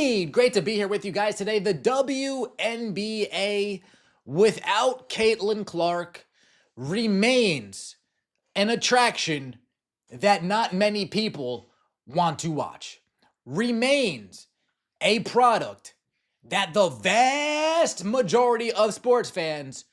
Great to be here with you guys today. The WNBA without Caitlin Clark remains an attraction that not many people want to watch. Remains a product that the vast majority of sports fans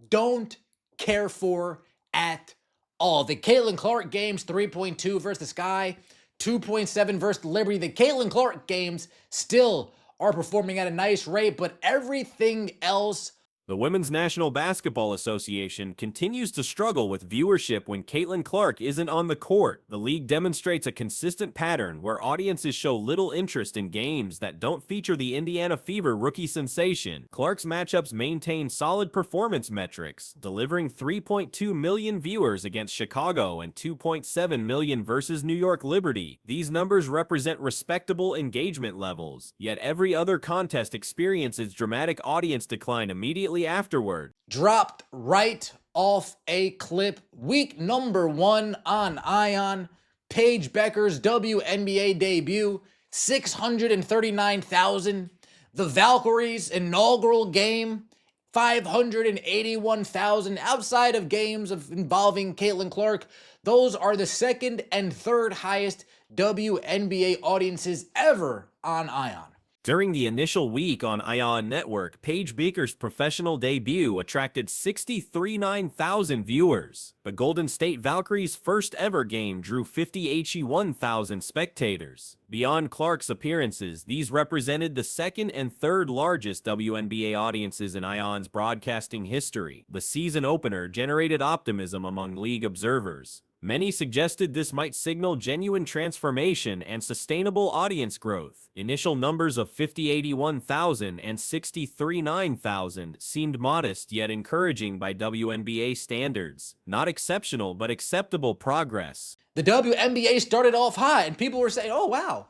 don't care for at all. The Caitlin Clark games, 3.2 versus the Sky, 2.7 versus Liberty. The Caitlin Clark games still are performing at a nice rate, but everything else. The Women's National Basketball Association continues to struggle with viewership when Caitlin Clark isn't on the court. The league demonstrates a consistent pattern where audiences show little interest in games that don't feature the Indiana Fever rookie sensation. Clark's matchups maintain solid performance metrics, delivering 3.2 million viewers against Chicago and 2.7 million versus New York Liberty. These numbers represent respectable engagement levels, yet every other contest experiences dramatic audience decline immediately afterward. Dropped right off a clip. Week number 1 on Ion. Paige Becker's WNBA debut, 639,000. The Valkyries' inaugural game, 581,000. Outside of games involving Caitlin Clark, those are the second and third highest WNBA audiences ever on Ion. During the initial week on Ion Network, Paige Beaker's professional debut attracted 63,000 viewers, but Golden State Valkyries' first ever game drew 51,000 spectators. Beyond Clark's appearances, these represented the second and third largest WNBA audiences in Ion's broadcasting history. The season opener generated optimism among league observers. Many suggested this might signal genuine transformation and sustainable audience growth. Initial numbers of 81,000 and 63,000 seemed modest yet encouraging by WNBA standards. Not exceptional, but acceptable progress. The WNBA started off high, and people were saying, oh wow,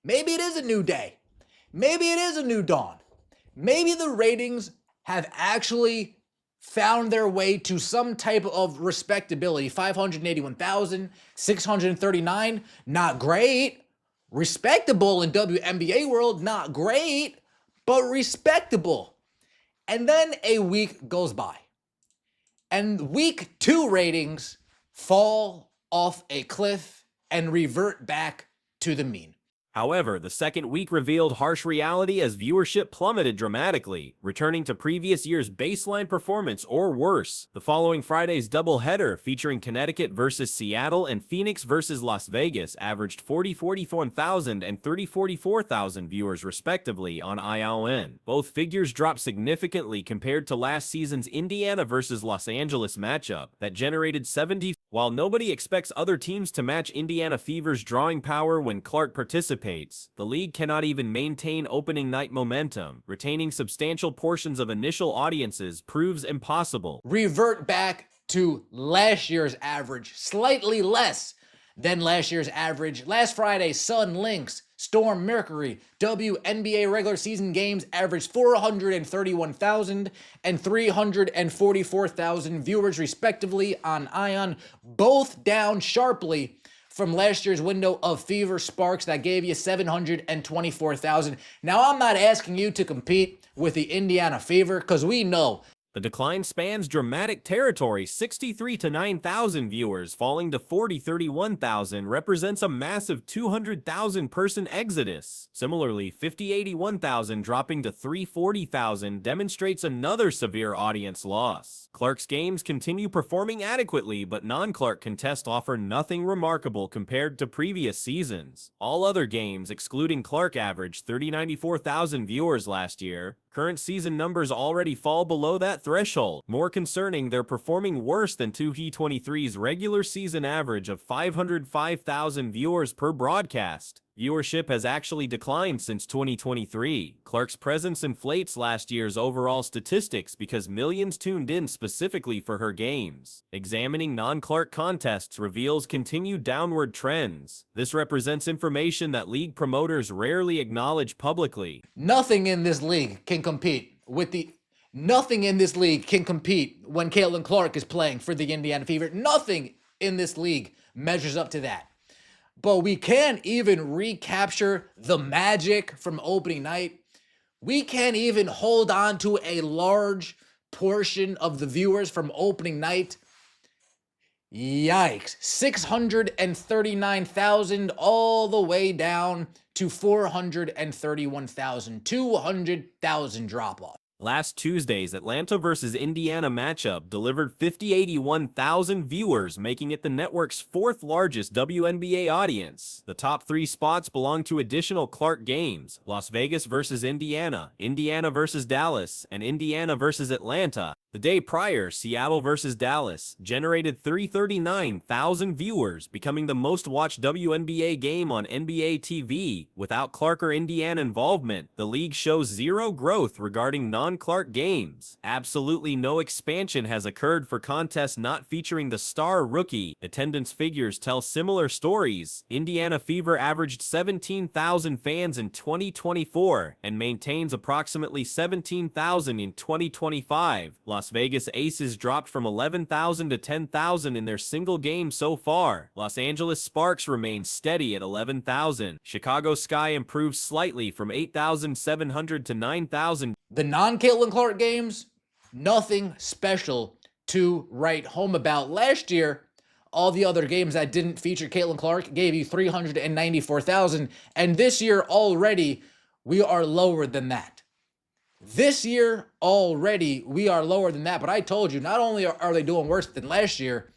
maybe it is a new day. Maybe it is a new dawn. Maybe the ratings have actually found their way to some type of respectability. 581,000, 639, not great. Respectable in WNBA world, not great, but respectable. And then a week goes by, and week 2 ratings fall off a cliff and revert back to the mean. However, the second week revealed harsh reality as viewership plummeted dramatically, returning to previous year's baseline performance or worse. The following Friday's doubleheader, featuring Connecticut versus Seattle and Phoenix versus Las Vegas, averaged 41,000 and 44,000 viewers respectively on ION. Both figures dropped significantly compared to last season's Indiana versus Los Angeles matchup that generated 70. While nobody expects other teams to match Indiana Fever's drawing power when Clark participates, the league cannot even maintain opening night momentum. Retaining substantial portions of initial audiences proves impossible. Revert back to last year's average, slightly less than last year's average. Last Friday, Sun, Lynx, Storm, Mercury, WNBA regular season games averaged 431,000 and 344,000 viewers respectively on Ion, both down sharply from last year's window of Fever Sparks that gave you 724,000. Now, I'm not asking you to compete with the Indiana Fever because we know the decline spans dramatic territory. 63 to 9,000 viewers falling to 31,000 represents a massive 200,000 person exodus. Similarly, 81,000 dropping to 340,000 demonstrates another severe audience loss. Clark's games continue performing adequately, but non-Clark contests offer nothing remarkable compared to previous seasons. All other games, excluding Clark, averaged 94,000 viewers last year. Current season numbers already fall below that threshold. More concerning, they're performing worse than 2K23's regular season average of 505,000 viewers per broadcast. Viewership has actually declined since 2023. Clark's presence inflates last year's overall statistics because millions tuned in specifically for her games. Examining non-Clark contests reveals continued downward trends. This represents information that league promoters rarely acknowledge publicly. Nothing in this league can compete when Caitlin Clark is playing for the Indiana Fever. Nothing in this league measures up to that. but we can't even recapture the magic from opening night. We can't even hold on to a large portion of the viewers from opening night. Yikes. 639,000 all the way down to 431,000. 200,000 drop off. Last Tuesday's Atlanta versus Indiana matchup delivered 81,000 viewers, making it the network's fourth largest WNBA audience. The top 3 spots belong to additional Clark games: Las Vegas versus Indiana, Indiana versus Dallas, and Indiana versus Atlanta. The day prior, Seattle versus Dallas generated 339,000 viewers, becoming the most watched WNBA game on NBA TV. Without Clark or Indiana involvement, the league shows zero growth regarding non-Clark games. Absolutely no expansion has occurred for contests not featuring the star rookie. Attendance figures tell similar stories. Indiana Fever averaged 17,000 fans in 2024 and maintains approximately 17,000 in 2025. Las Vegas Aces dropped from 11,000 to 10,000 in their single game so far. Los Angeles Sparks remain steady at 11,000. Chicago Sky improved slightly from 8,700 to 9,000. The non-Caitlin Clark games, nothing special to write home about. Last year, all the other games that didn't feature Caitlin Clark gave you 394,000, and this year already we are lower than that. This year already we are lower than that, but I told you, not only are they doing worse than last year,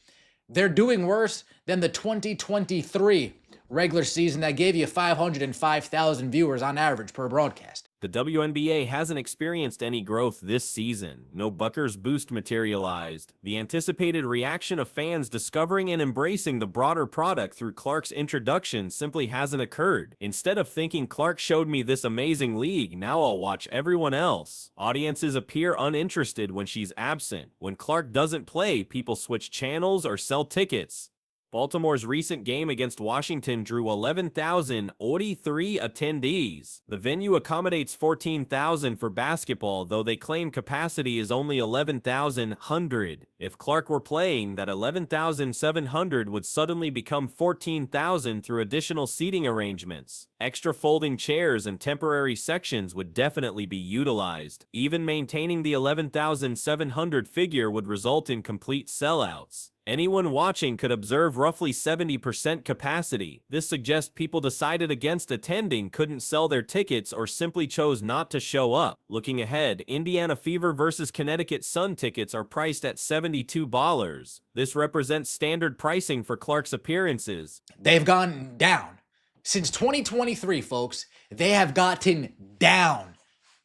they're doing worse than the 2023 regular season that gave you 505,000 viewers on average per broadcast. The WNBA hasn't experienced any growth this season. No Bucker's boost materialized. The anticipated reaction of fans discovering and embracing the broader product through Clark's introduction simply hasn't occurred. Instead of thinking Clark showed me this amazing league, now I'll watch everyone else. Audiences appear uninterested when she's absent. When Clark doesn't play, people switch channels or sell tickets. Baltimore's recent game against Washington drew 11,083 attendees. The venue accommodates 14,000 for basketball, though they claim capacity is only 11,100. If Clark were playing, that 11,700 would suddenly become 14,000 through additional seating arrangements. Extra folding chairs and temporary sections would definitely be utilized. Even maintaining the 11,700 figure would result in complete sellouts. Anyone watching could observe roughly 70% capacity. This suggests people decided against attending, couldn't sell their tickets, or simply chose not to show up. Looking ahead, Indiana Fever versus Connecticut Sun tickets are priced at $72. This represents standard pricing for Clark's appearances. They've gone down. Since 2023, folks, they have gotten down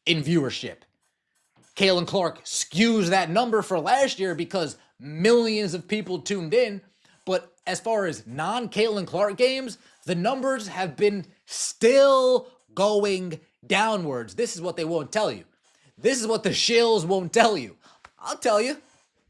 in viewership. Caitlin Clark skews that number for last year because millions of people tuned in, but as far as non-Caitlin Clark games, the numbers have been still going downwards. This is what they won't tell you. This is what the shills won't tell you. I'll tell you,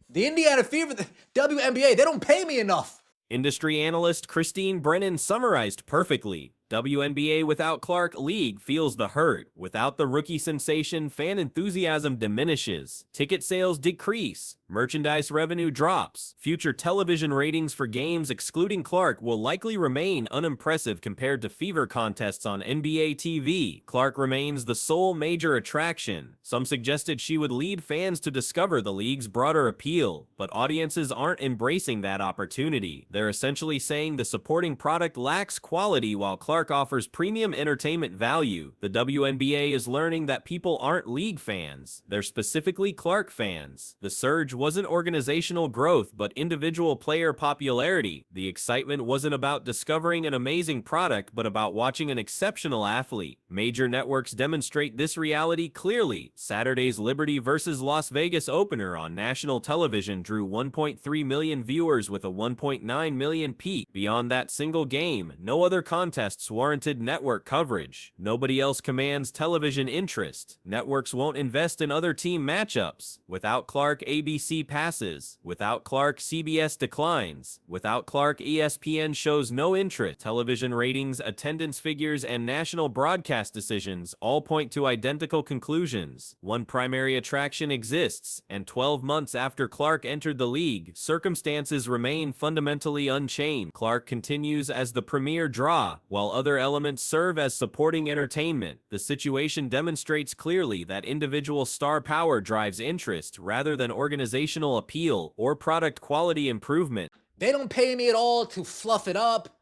the Indiana Fever, the WNBA, they don't pay me enough. Industry analyst Christine Brennan summarized perfectly. WNBA without Clark League feels the hurt. Without the rookie sensation, fan enthusiasm diminishes. Ticket sales decrease. Merchandise revenue drops. Future television ratings for games excluding Clark will likely remain unimpressive compared to Fever contests on NBA TV. Clark remains the sole major attraction. Some suggested she would lead fans to discover the league's broader appeal, but audiences aren't embracing that opportunity. They're essentially saying the supporting product lacks quality while Clark offers premium entertainment value. The WNBA is learning that people aren't league fans. They're specifically Clark fans. The surge wasn't organizational growth, but individual player popularity. The excitement wasn't about discovering an amazing product, but about watching an exceptional athlete. Major networks demonstrate this reality clearly. Saturday's Liberty versus Las Vegas opener on national television drew 1.3 million viewers with a 1.9 million peak. Beyond that single game, no other contests warranted network coverage. Nobody else commands television interest. Networks won't invest in other team matchups. Without Clark, ABC NBC passes. Without Clark, CBS declines. Without Clark, ESPN shows no interest. Television ratings, attendance figures, and national broadcast decisions all point to identical conclusions. One primary attraction exists, and 12 months after Clark entered the league, circumstances remain fundamentally unchanged. Clark continues as the premier draw, while other elements serve as supporting entertainment. The situation demonstrates clearly that individual star power drives interest rather than organizational appeal or product quality improvement. They don't pay me at all to fluff it up.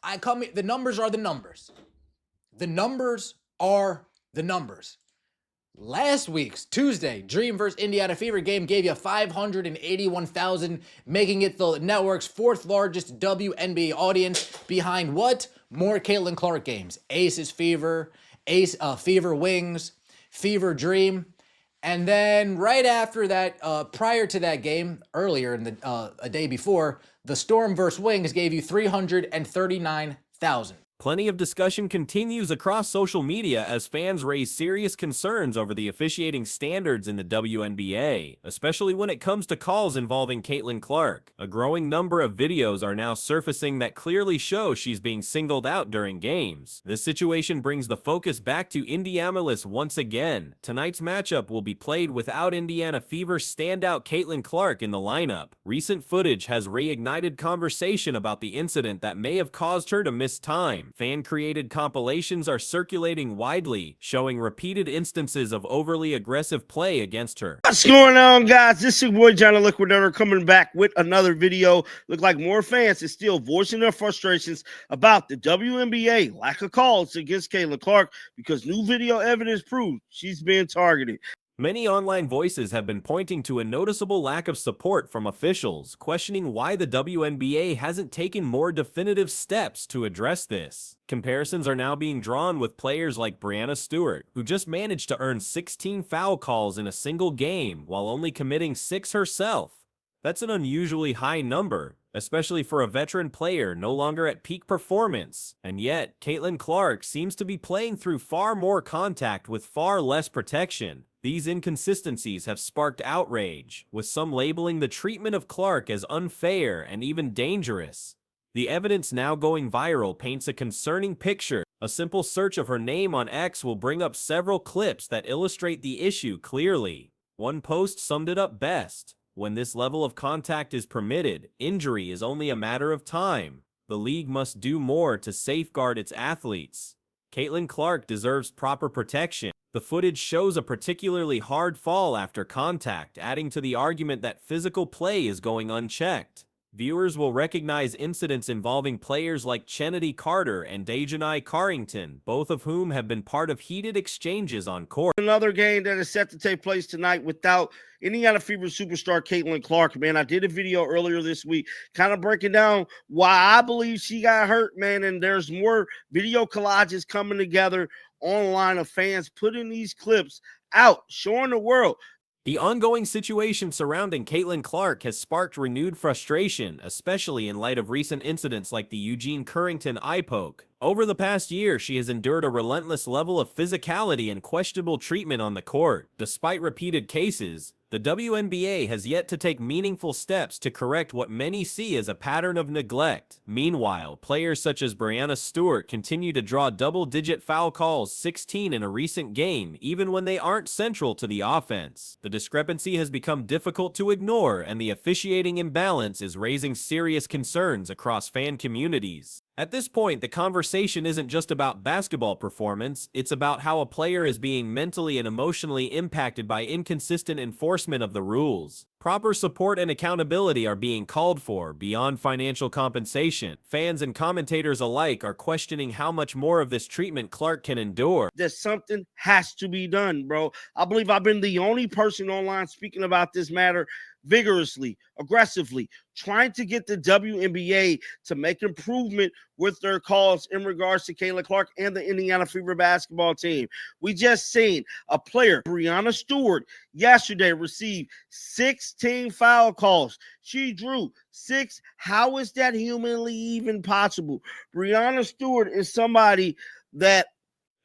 The numbers are the numbers. The numbers are the numbers. Last week's Tuesday Dream vs. Indiana Fever game gave you 581,000, making it the network's fourth largest WNBA audience behind what? More Caitlin Clark games. Aces Fever, Fever Wings, Fever Dream. And then right after that, prior to that game, earlier in the a day before, the Storm vs. Wings gave you 339,000. Plenty of discussion continues across social media as fans raise serious concerns over the officiating standards in the WNBA, especially when it comes to calls involving Caitlin Clark. A growing number of videos are now surfacing that clearly show she's being singled out during games. This situation brings the focus back to Indianapolis once again. Tonight's matchup will be played without Indiana Fever standout Caitlin Clark in the lineup. Recent footage has reignited conversation about the incident that may have caused her to miss time. Fan-created compilations are circulating widely, showing repeated instances of overly aggressive play against her. What's going on, guys? This is your boy Johnny Liquidator coming back with another video. Look like more fans are still voicing their frustrations about the WNBA lack of calls against Caitlin Clark because new video evidence proves she's being targeted. Many online voices have been pointing to a noticeable lack of support from officials, questioning why the WNBA hasn't taken more definitive steps to address this. Comparisons are now being drawn with players like Breanna Stewart, who just managed to earn 16 foul calls in a single game while only committing 6 herself. That's an unusually high number, especially for a veteran player no longer at peak performance. And yet, Caitlin Clark seems to be playing through far more contact with far less protection. These inconsistencies have sparked outrage, with some labeling the treatment of Clark as unfair and even dangerous. The evidence now going viral paints a concerning picture. A simple search of her name on X will bring up several clips that illustrate the issue clearly. One post summed it up best. When this level of contact is permitted, injury is only a matter of time. The league must do more to safeguard its athletes. Caitlin Clark deserves proper protection. The footage shows a particularly hard fall after contact, adding to the argument that physical play is going unchecked. Viewers will recognize incidents involving players like Chennedy Carter and Dejanai Carrington, both of whom have been part of heated exchanges on court. Another game that is set to take place tonight without Indiana Fever superstar Caitlin Clark, man. I did a video earlier this week kind of breaking down why I believe she got hurt, man, and there's more video collages coming together online of fans putting these clips out, showing the world. The ongoing situation surrounding Caitlin Clark has sparked renewed frustration, especially in light of recent incidents like the Eugene Currington eye poke. Over the past year, she has endured a relentless level of physicality and questionable treatment on the court. Despite repeated cases, the WNBA has yet to take meaningful steps to correct what many see as a pattern of neglect. Meanwhile, players such as Breanna Stewart continue to draw double-digit foul calls, 16 in a recent game, even when they aren't central to the offense. The discrepancy has become difficult to ignore, and the officiating imbalance is raising serious concerns across fan communities. At this point, the conversation isn't just about basketball performance, it's about how a player is being mentally and emotionally impacted by inconsistent enforcement of the rules. Proper support and accountability are being called for, beyond financial compensation. Fans and commentators alike are questioning how much more of this treatment Clark can endure. That something has to be done, bro. I believe I've been the only person online speaking about this matter vigorously, aggressively, trying to get the WNBA to make improvement with their calls in regards to Caitlin Clark and the Indiana Fever basketball team. We just seen a player, Breanna Stewart, yesterday received 16 foul calls. She drew 6. How is that humanly even possible? Breanna Stewart is somebody that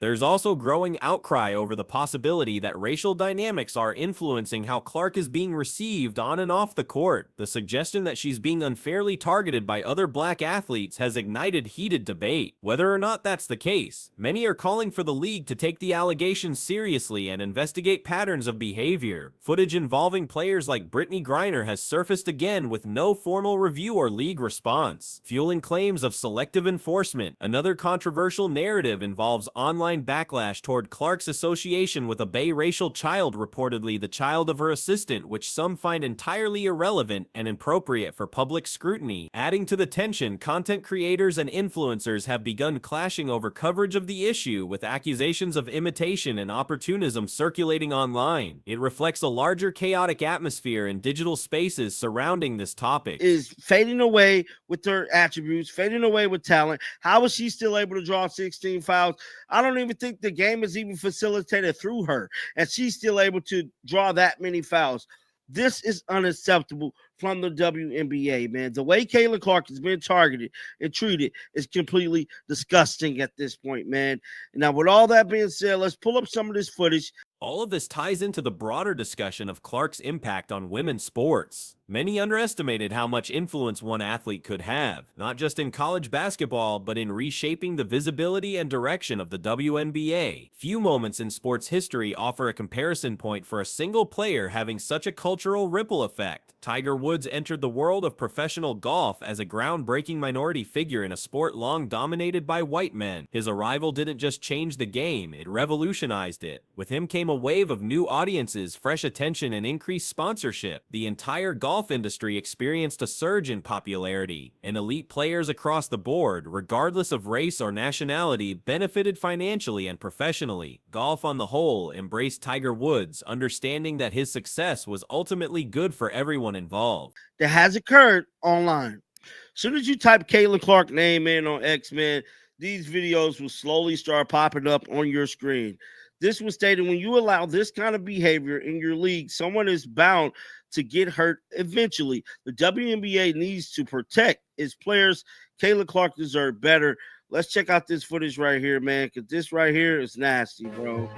There's also growing outcry over the possibility that racial dynamics are influencing how Clark is being received on and off the court. The suggestion that she's being unfairly targeted by other black athletes has ignited heated debate. Whether or not that's the case, many are calling for the league to take the allegations seriously and investigate patterns of behavior. Footage involving players like Brittany Griner has surfaced again with no formal review or league response, fueling claims of selective enforcement. Another controversial narrative involves online backlash toward Clark's association with a biracial child, reportedly the child of her assistant, which some find entirely irrelevant and inappropriate for public scrutiny. Adding to the tension, content creators and influencers have begun clashing over coverage of the issue, with accusations of imitation and opportunism circulating online. It reflects a larger chaotic atmosphere in digital spaces surrounding this topic. Is fading away with her attributes, fading away with talent. How is she still able to draw 16 fouls? I don't even think the game is even facilitated through her, and she's still able to draw that many fouls. This is unacceptable from the WNBA, man. The way Caitlin Clark has been targeted and treated is completely disgusting at this point, man. Now, with all that being said, let's pull up some of this footage. All of this ties into the broader discussion of Clark's impact on women's sports. Many underestimated how much influence one athlete could have, not just in college basketball, but in reshaping the visibility and direction of the WNBA. Few moments in sports history offer a comparison point for a single player having such a cultural ripple effect. Tiger Woods entered the world of professional golf as a groundbreaking minority figure in a sport long dominated by white men. His arrival didn't just change the game, it revolutionized it. With him came a wave of new audiences, fresh attention, and increased sponsorship. The entire golf industry experienced a surge in popularity, and elite players across the board, regardless of race or nationality, benefited financially and professionally. Golf on the whole embraced Tiger Woods, understanding that his success was ultimately good for everyone involved. That has occurred online. As soon as you type Caitlin Clark name in on X, man, these videos will slowly start popping up on your screen. This was stated, when you allow this kind of behavior in your league, someone is bound to get hurt eventually. The WNBA needs to protect its players. Caitlin Clark deserves better. Let's check out this footage right here, man, because this right here is nasty, bro.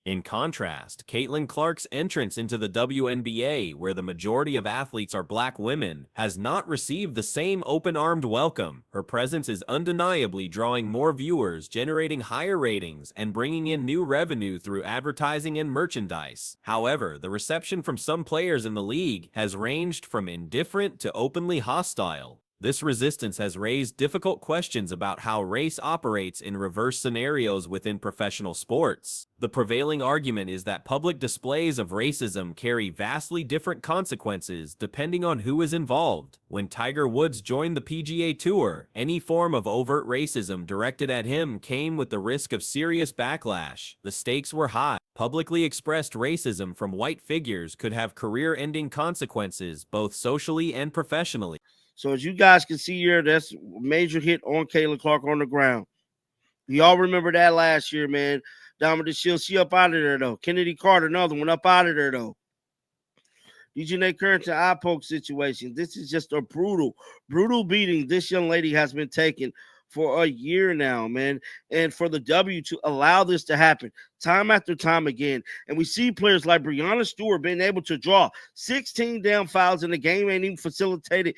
In contrast, Caitlin Clark's entrance into the WNBA, where the majority of athletes are black women, has not received the same open-armed welcome. Her presence is undeniably drawing more viewers, generating higher ratings, and bringing in new revenue through advertising and merchandise. However, the reception from some players in the league has ranged from indifferent to openly hostile. This resistance has raised difficult questions about how race operates in reverse scenarios within professional sports. The prevailing argument is that public displays of racism carry vastly different consequences depending on who is involved. When Tiger Woods joined the PGA Tour, any form of overt racism directed at him came with the risk of serious backlash. The stakes were high. Publicly expressed racism from white figures could have career-ending consequences, both socially and professionally. So as you guys can see here, that's a major hit on Caitlin Clark on the ground. Y'all remember that last year, man. Down with the Shield, she up out of there, though. Kennedy Carter, another one up out of there, though. DJ Currington eye poke situation. This is just a brutal beating this young lady has been taking for a year now, man. And for the W to allow this to happen time after time again. And we see players like Breanna Stewart being able to draw 16 damn fouls, and the game ain't even facilitated.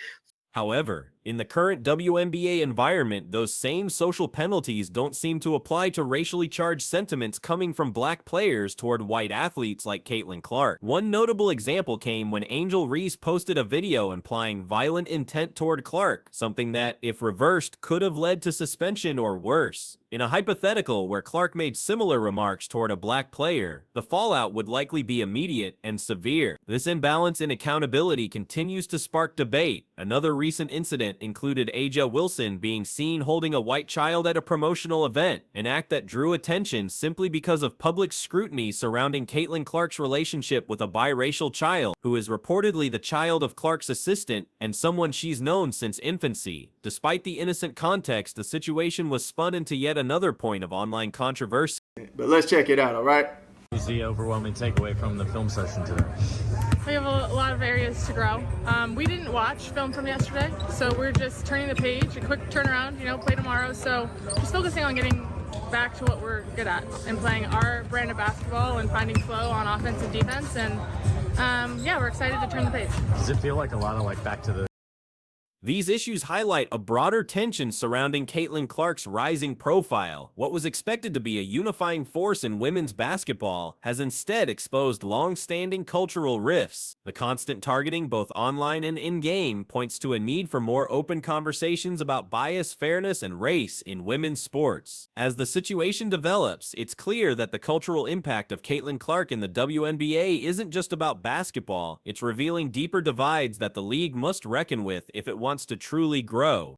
However, in the current WNBA environment, those same social penalties don't seem to apply to racially charged sentiments coming from black players toward white athletes like Caitlin Clark. One notable example came when Angel Reese posted a video implying violent intent toward Clark, something that, if reversed, could have led to suspension or worse. In a hypothetical where Clark made similar remarks toward a black player, the fallout would likely be immediate and severe. This imbalance in accountability continues to spark debate. Another recent incident included Aja Wilson being seen holding a white child at a promotional event, an act that drew attention simply because of public scrutiny surrounding Caitlin Clark's relationship with a biracial child, who is reportedly the child of Clark's assistant and someone she's known since infancy. Despite the innocent context, the situation was spun into yet another point of online controversy. But let's check it out, all right? What was the overwhelming takeaway from the film session today? We have a lot of areas to grow. We didn't watch film from yesterday, so we're just turning the page, a quick turnaround, play tomorrow. So just focusing on getting back to what we're good at and playing our brand of basketball and finding flow on offense and defense. And yeah, we're excited to turn the page. Does it feel like a lot of like back to the These issues highlight a broader tension surrounding Caitlin Clark's rising profile. What was expected to be a unifying force in women's basketball has instead exposed long-standing cultural rifts. The constant targeting, both online and in-game, points to a need for more open conversations about bias, fairness, and race in women's sports. As the situation develops, it's clear that the cultural impact of Caitlin Clark in the WNBA isn't just about basketball. It's revealing deeper divides that the league must reckon with if it wants to truly grow.